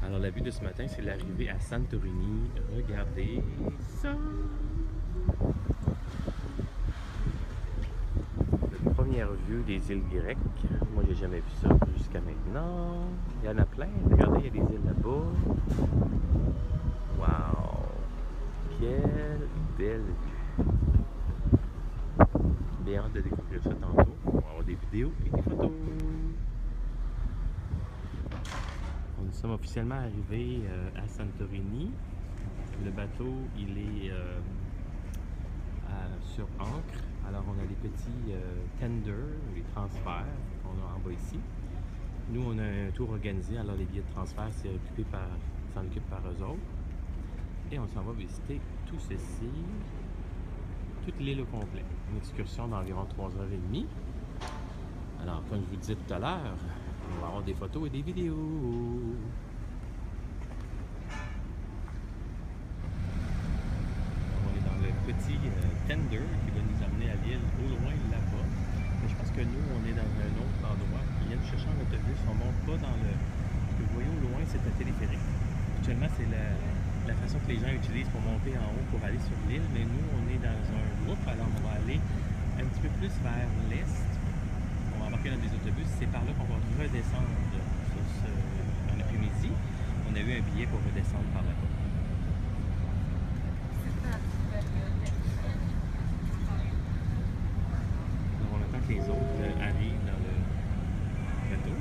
Alors la vue de ce matin, c'est l'arrivée à Santorini. Regardez ça! La première vue des îles grecques. Moi, j'ai jamais vu ça jusqu'à maintenant. Il y en a plein. Regardez, il y a des îles là-bas. Wow! Quelle belle vue! Bien hâte de découvrir ça tantôt. On va avoir des vidéos et des photos. Nous sommes officiellement arrivés à Santorini. Le bateau, il est sur ancre. Alors, on a des petits tenders, les transferts qu'on a en bas ici. Nous, on a un tour organisé. Alors, les billets de transfert, s'en occupent par eux autres. Et on s'en va visiter tout ceci, toute l'île au complet. Une excursion d'environ 3h30. Alors, comme je vous disais tout à l'heure, on va avoir des photos et des vidéos. On est dans le petit tender qui va nous amener à l'île au loin là-bas. Mais je pense que nous, on est dans un autre endroit. Ils viennent chercher un autobus. On ne monte pas dans le... Ce que vous voyez au loin, c'est un téléphérique. Actuellement, c'est la façon que les gens utilisent pour monter en haut pour aller sur l'île. Mais nous, on est dans un groupe. Alors, on va aller un petit peu plus vers l'est. On va embarquer dans des autobus. C'est par là qu'on va redescendre en après-midi. On a eu un billet pour redescendre par là-bas. Donc on attend que les autres arrivent dans le bateau.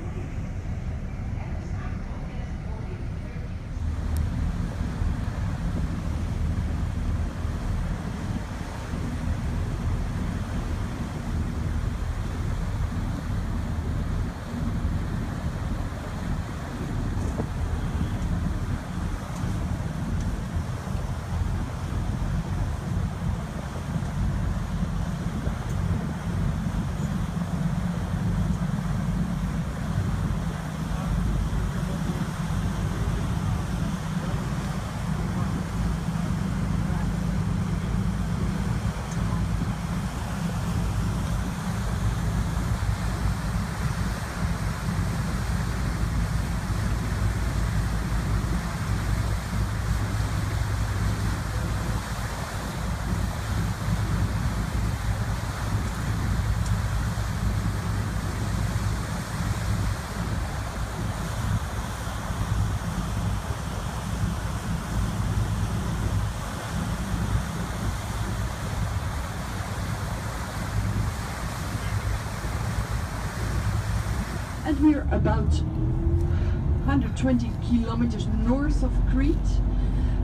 And we're about 120 kilometers north of Crete,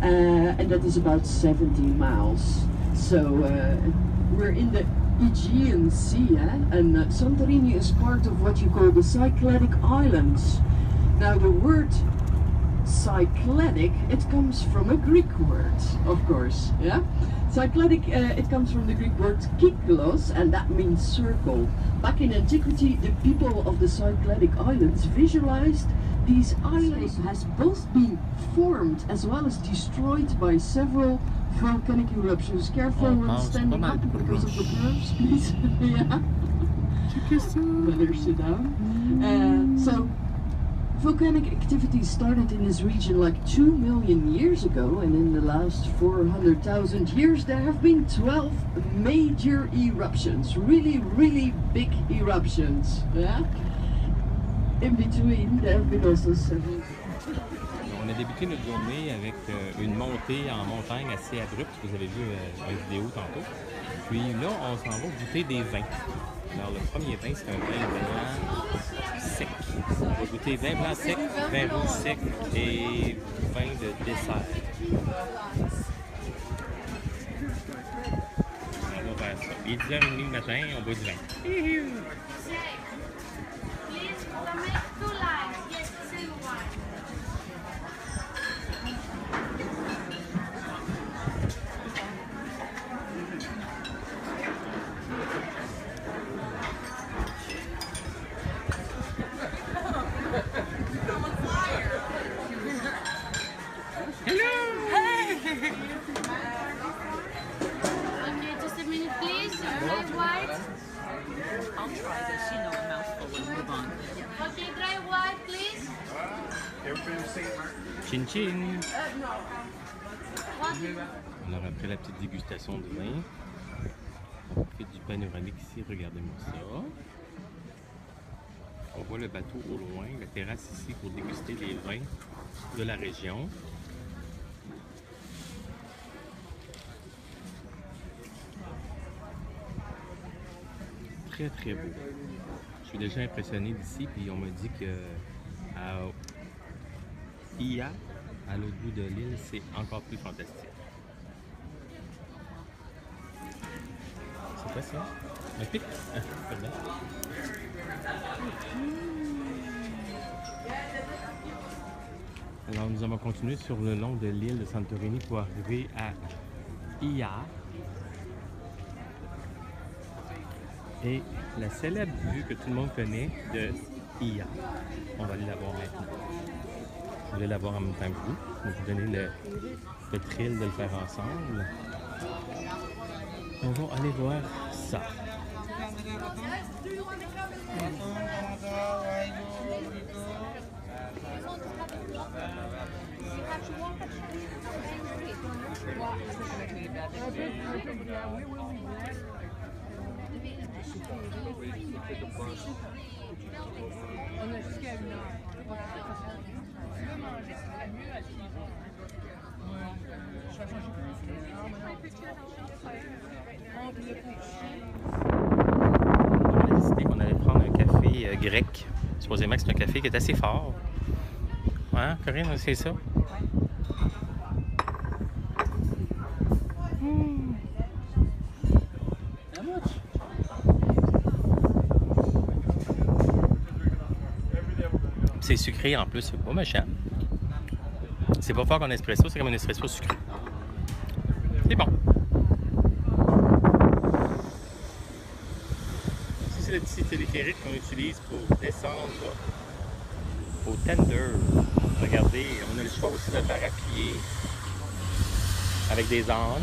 and that is about 70 miles. So we're in the Aegean Sea, and Santorini is part of what you call the Cycladic Islands. Now the word Cycladic, it comes from a Greek word, of course, yeah? Cycladic, it comes from the Greek word kyklos, and that means circle. Back in antiquity, the people of the Cycladic Islands visualized these islands has both been formed as well as destroyed by several volcanic eruptions. Careful when standing up because of the curves, please. Yeah. Better sit down. So, volcanic activity started in this region like 2 million years ago, and in the last 400,000 years there have been 12 major eruptions, really big eruptions. Yeah? In between there have been also several. On a débuté notre journée avec une montée en montagne assez abrupte, vous avez vu une vidéo tantôt. Puis là, on s'en va goûter des vins. Alors le premier vin, c'est un vin blanc sec. On va goûter vin blanc sec, vin rouge sec et vin de dessert. On va faire ça. Il est 10h30 le matin, on boit du vin. Okay, just a minute please. Red, white. I'll try this. Chin chin! Alors après la petite dégustation de vin, on fait du panoramique ici, regardez-moi ça. On voit le bateau au loin, la terrasse ici pour déguster les vins de la région. Très très beau. Je suis déjà impressionné d'ici, puis on m'a dit que à Ia, à l'autre bout de l'île, c'est encore plus fantastique. C'est quoi ça? Un pic? Ah, pardon. Alors nous allons continuer sur le long de l'île de Santorini pour arriver à Ia. Et la célèbre vue que tout le monde connaît de Ia. On va aller la voir maintenant. Je voulais la voir en même temps que vous. Donc vous donner le thrill de le faire ensemble. On va aller voir ça. On a jusqu'à 1 heure. On a décidé qu'on allait prendre un café grec. Supposément que c'est un café qui est assez fort. Hein, Corinne, c'est ça? C'est sucré en plus, c'est pas méchant. C'est pas fort qu'un espresso, c'est comme un espresso sucré. C'est bon. Ici, c'est le petit téléphérique qu'on utilise pour descendre au tender. Regardez, on a le choix aussi de le faire à pied avec des ânes.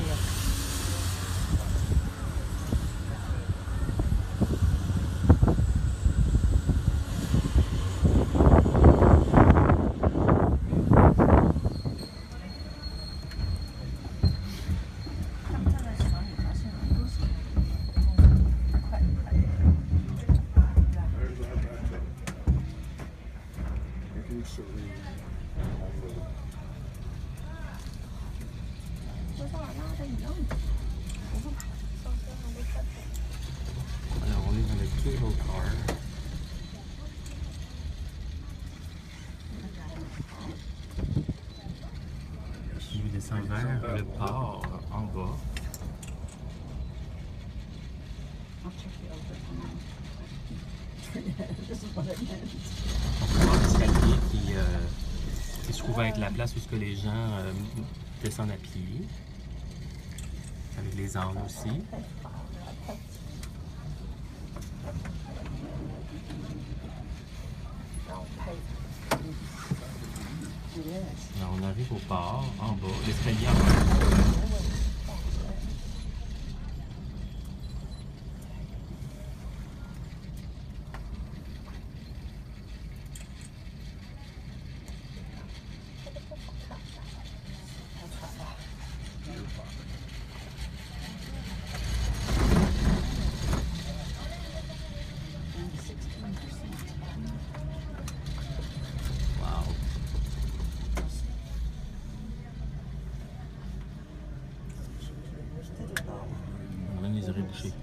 Alors on est dans le cable car. Je descends vers le port en bas. On peut voir l'escalier qui se trouve être la place où les gens descendent à pied. Avec les ânes aussi. Alors on arrive au port, en bas, l'escalier en bas. Les oreilles bouchées.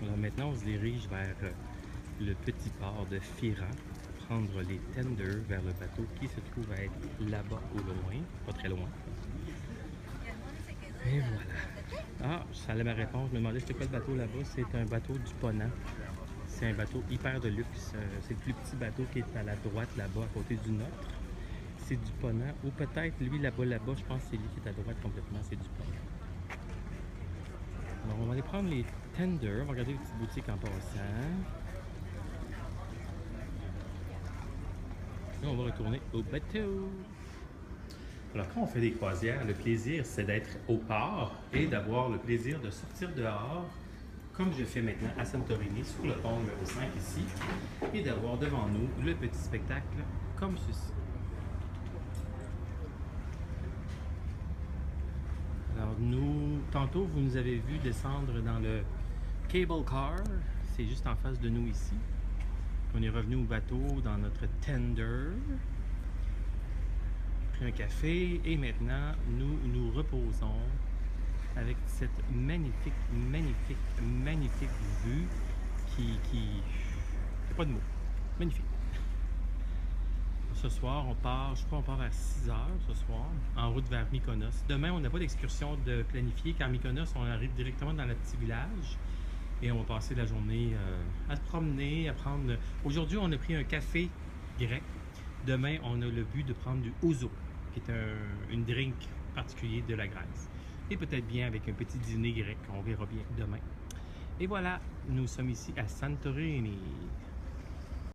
Alors maintenant, on se dirige vers le petit port de Fira. Prendre les tenders vers le bateau qui se trouve à être là-bas au loin, pas très loin. Et voilà. Ah, ça allait ma réponse. Je me demandais c'était quoi le bateau là-bas. C'est un bateau du Ponant. C'est un bateau hyper de luxe. C'est le plus petit bateau qui est à la droite là-bas, à côté du nôtre. C'est du Ponant. Ou peut-être lui là-bas, je pense que c'est lui qui est à droite complètement. C'est du Ponant. Alors aller prendre les tenders. On va regarder les petites boutiques en passant. Et on va retourner au bateau. Alors, quand on fait des croisières, le plaisir, c'est d'être au port et d'avoir le plaisir de sortir dehors, comme je fais maintenant à Santorini, sur le pont numéro 5 ici, et d'avoir devant nous le petit spectacle comme ceci. Alors, tantôt, vous nous avez vu descendre dans le cable car, c'est juste en face de nous ici. On est revenu au bateau dans notre tender. Un café et maintenant nous nous reposons avec cette magnifique vue qui n'y a pas de mots, magnifique. Ce soir on part, je crois on part vers 6 h ce soir, en route vers Mykonos. Demain on n'a pas d'excursion de planifier car Mykonos on arrive directement dans le petit village et on va passer la journée à se promener, à prendre. Aujourd'hui on a pris un café grec, demain on a le but de prendre du ouzo, qui est une drink particulier de la Grèce. Et peut-être bien avec un petit dîner grec, on verra bien demain. Et voilà, nous sommes ici à Santorini.